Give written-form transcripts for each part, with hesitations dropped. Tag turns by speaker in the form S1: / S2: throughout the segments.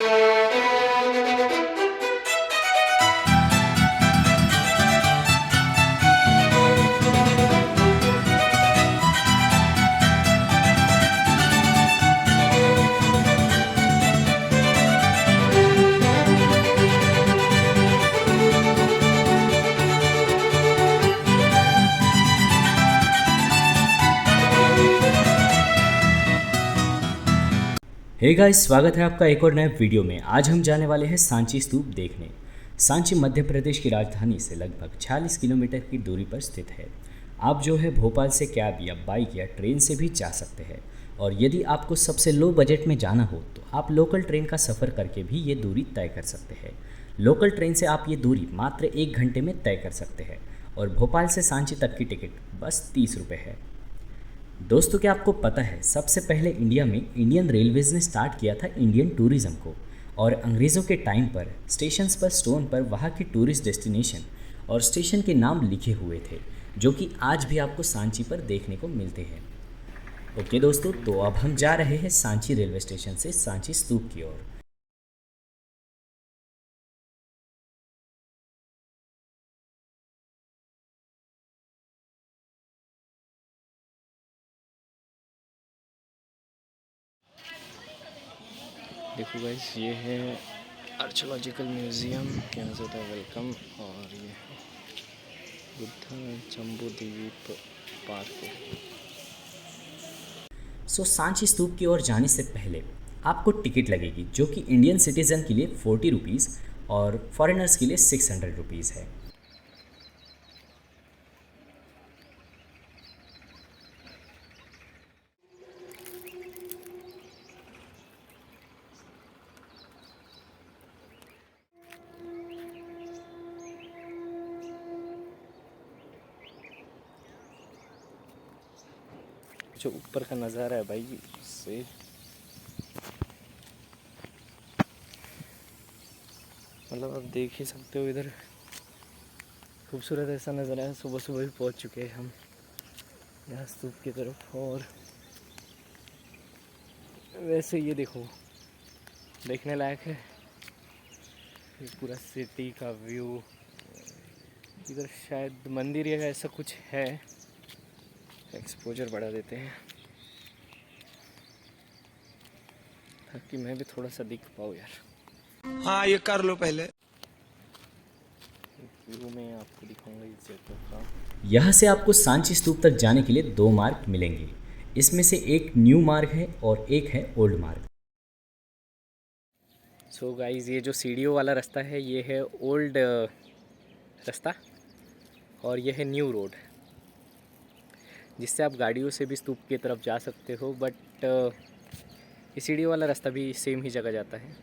S1: Hey guys, स्वागत है आपका एक और नए वीडियो में। आज हम जाने वाले हैं सांची स्तूप देखने। सांची मध्य प्रदेश की राजधानी से लगभग 46 किलोमीटर की दूरी पर स्थित है। आप जो है भोपाल से कैब या बाइक या ट्रेन से भी जा सकते हैं, और यदि आपको सबसे लो बजट में जाना हो तो आप लोकल ट्रेन का सफ़र करके भी ये दूरी तय कर सकते हैं। लोकल ट्रेन से आप ये दूरी मात्र 1 घंटे में तय कर सकते हैं, और भोपाल से सांची तक की टिकट बस 30 रुपये है। दोस्तों, क्या आपको पता है सबसे पहले इंडिया में इंडियन रेलवेज़ ने स्टार्ट किया था इंडियन टूरिज़्म को, और अंग्रेज़ों के टाइम पर स्टेशंस पर स्टोन पर वहाँ की टूरिस्ट डेस्टिनेशन और स्टेशन के नाम लिखे हुए थे, जो कि आज भी आपको सांची पर देखने को मिलते हैं। ओके दोस्तों, तो अब हम जा रहे हैं सांची रेलवे स्टेशन से सांची स्तूप की ओर।
S2: देखो गाइस, ये है आर्कियोलॉजिकल म्यूज़ियम, यहाँ से होता है वेलकम। और ये बुद्ध जम्बूद्वीप पार्क।
S1: सो सांची स्तूप की ओर जाने से पहले आपको टिकट लगेगी, जो कि इंडियन सिटीज़न के लिए 40 रुपीज़ और फॉरेनर्स के लिए 600 रुपीज़ है।
S2: जो ऊपर का नज़ारा है भाई, से मतलब आप देख ही सकते हो। इधर खूबसूरत ऐसा नज़ारा है। सुबह सुबह भी पहुंच चुके हैं हम यहाँ स्तूप की तरफ। और वैसे ये देखो, देखने लायक है। ये पूरा सिटी का व्यू। इधर शायद मंदिर या ऐसा कुछ है, एक्सपोजर बढ़ा देते हैं ताकि मैं भी थोड़ा सा दिख पाऊँ यार।
S3: हाँ, ये कर लो पहले।
S2: व्यू में आपको दिखाऊंगा इस जगह का।
S1: यहाँ से आपको सांची स्तूप तक जाने के लिए 2 मार्ग मिलेंगे। इसमें से एक न्यू मार्ग है और एक है ओल्ड मार्ग।
S2: सो गाइस, ये जो सीढ़ियों वाला रास्ता है ये है ओल्ड रास्ता, और ये है न्यू रोड, जिससे आप गाड़ियों से भी स्तूप की तरफ जा सकते हो। बट ये सीढ़ियों वाला रास्ता भी सेम ही जगह जाता है।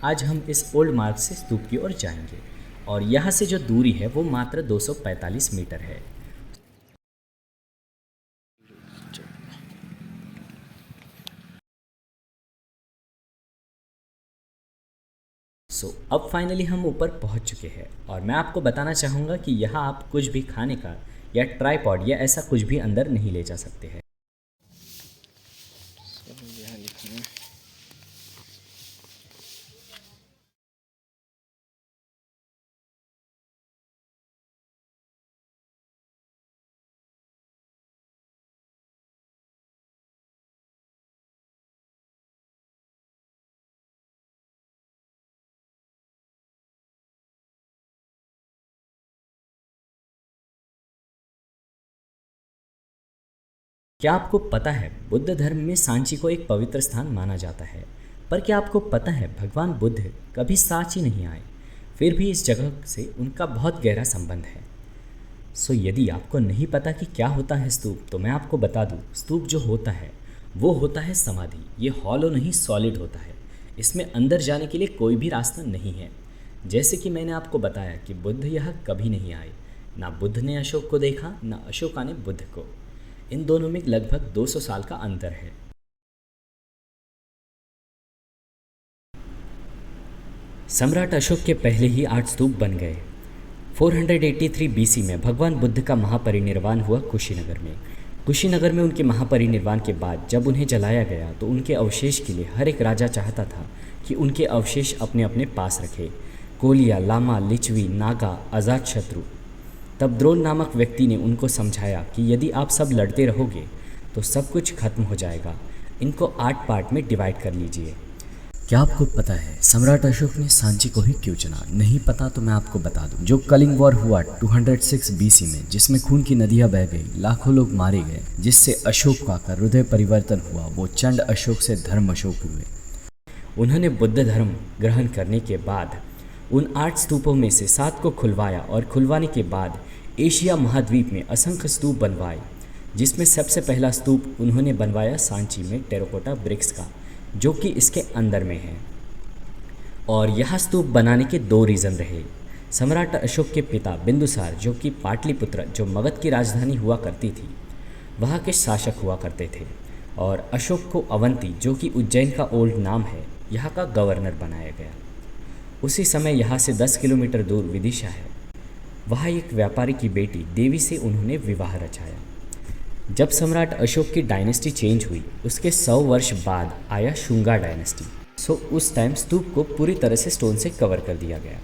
S1: आज हम इस ओल्ड मार्ग से स्तूप की ओर जाएंगे, और यहाँ से जो दूरी है वो मात्र 245 मीटर है। अब फाइनली हम ऊपर पहुँच चुके हैं, और मैं आपको बताना चाहूँगा कि यहाँ आप कुछ भी खाने का या ट्राईपॉड या ऐसा कुछ भी अंदर नहीं ले जा सकते हैं।
S2: यहाँ लिखना है।
S1: क्या आपको पता है बुद्ध धर्म में सांची को एक पवित्र स्थान माना जाता है? पर क्या आपको पता है भगवान बुद्ध कभी सांची नहीं आए, फिर भी इस जगह से उनका बहुत गहरा संबंध है। यदि आपको नहीं पता कि क्या होता है स्तूप, तो मैं आपको बता दूं, स्तूप जो होता है वो होता है समाधि। ये हॉलो नहीं, सॉलिड होता है। इसमें अंदर जाने के लिए कोई भी रास्ता नहीं है। जैसे कि मैंने आपको बताया कि बुद्ध यहाँ कभी नहीं आए। ना बुद्ध ने अशोक को देखा, ना अशोका ने बुद्ध को। इन दोनों में लगभग 200 साल का अंतर है। सम्राट अशोक के पहले ही 8 स्तूप बन गए। 483 बीसी में भगवान बुद्ध का महापरिनिर्वाण हुआ कुशीनगर में। कुशीनगर में उनके महापरिनिर्वाण के बाद जब उन्हें जलाया गया तो उनके अवशेष के लिए हर एक राजा चाहता था कि उनके अवशेष अपने अपने पास रखे, कोलिया, लामा, लिच्छवी, नागा, अजातशत्रु। तब द्रोण नामक व्यक्ति ने उनको समझाया कि यदि आप सब लड़ते रहोगे तो सब कुछ खत्म हो जाएगा, इनको 8 पार्ट में डिवाइड कर लीजिए। क्या आपको पता है सम्राट अशोक ने सांची को ही क्यों चुना? नहीं पता तो मैं आपको बता दूं। जो कलिंग वॉर हुआ 206 BC में, जिसमें खून की नदियां बह गई, लाखों लोग मारे गए, जिससे अशोक का हृदय परिवर्तन हुआ, वो चंड अशोक से धर्म अशोक हुए। उन्होंने बुद्ध धर्म ग्रहण करने के बाद उन 8 स्तूपों में से 7 को खुलवाया और खुलवाने के बाद एशिया महाद्वीप में असंख्य स्तूप बनवाए, जिसमें सबसे पहला स्तूप उन्होंने बनवाया सांची में टेराकोटा ब्रिक्स का, जो कि इसके अंदर में है। और यह स्तूप बनाने के 2 रीज़न रहे। सम्राट अशोक के पिता बिंदुसार, जो कि पाटलिपुत्र, जो मगध की राजधानी हुआ करती थी, वहाँ के शासक हुआ करते थे, और अशोक को अवंती, जो कि उज्जैन का ओल्ड नाम है, यहाँ का गवर्नर बनाया गया। उसी समय यहाँ से 10 किलोमीटर दूर विदिशा है, वहाँ एक व्यापारी की बेटी देवी से उन्होंने विवाह रचाया। जब सम्राट अशोक की डायनेस्टी चेंज हुई, उसके 100 वर्ष बाद आया शुंगा डायनेस्टी। सो उस टाइम स्तूप को पूरी तरह से स्टोन से कवर कर दिया गया,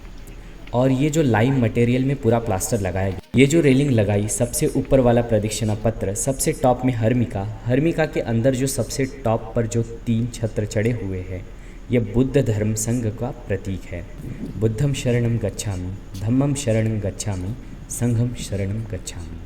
S1: और ये जो लाइम मटेरियल में पूरा प्लास्टर लगाया गया, ये जो रेलिंग लगाई, सबसे ऊपर वाला प्रदक्षिणा पत्र, सबसे टॉप में हर्मिका के अंदर जो सबसे टॉप पर जो 3 छत्र चढ़े हुए हैं, ये बुद्ध धर्म संघ का प्रतीक है। बुद्धम शरणम गच्छामि, धम्मम शरणम गच्छामि, संघम शरणम गच्छामि।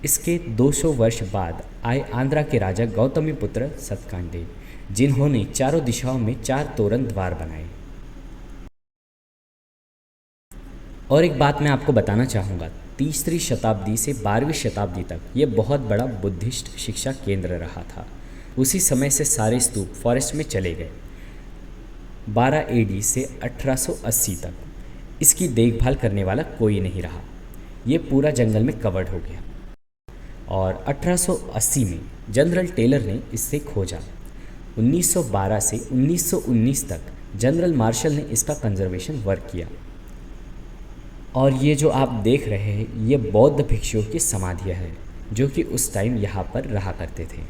S1: इसके 200 वर्ष बाद आए आंध्रा के राजा गौतमीपुत्र सतकांडे, जिन्होंने चारों दिशाओं में 4 तोरण द्वार बनाए। और एक बात मैं आपको बताना चाहूँगा, 3री शताब्दी से 12वीं शताब्दी तक ये बहुत बड़ा बुद्धिस्ट शिक्षा केंद्र रहा था। उसी समय से सारे स्तूप फॉरेस्ट में चले गए। 12 AD से 1880 तक इसकी देखभाल करने वाला कोई नहीं रहा, ये पूरा जंगल में कवर्ड हो गया। और 1880 में जनरल टेलर ने इससे खोजा। 1912 से 1919 तक जनरल मार्शल ने इसका कंजर्वेशन वर्क किया। और ये जो आप देख रहे हैं, ये बौद्ध भिक्षुओं की समाधियाँ हैं, जो कि उस टाइम यहाँ पर रहा करते थे।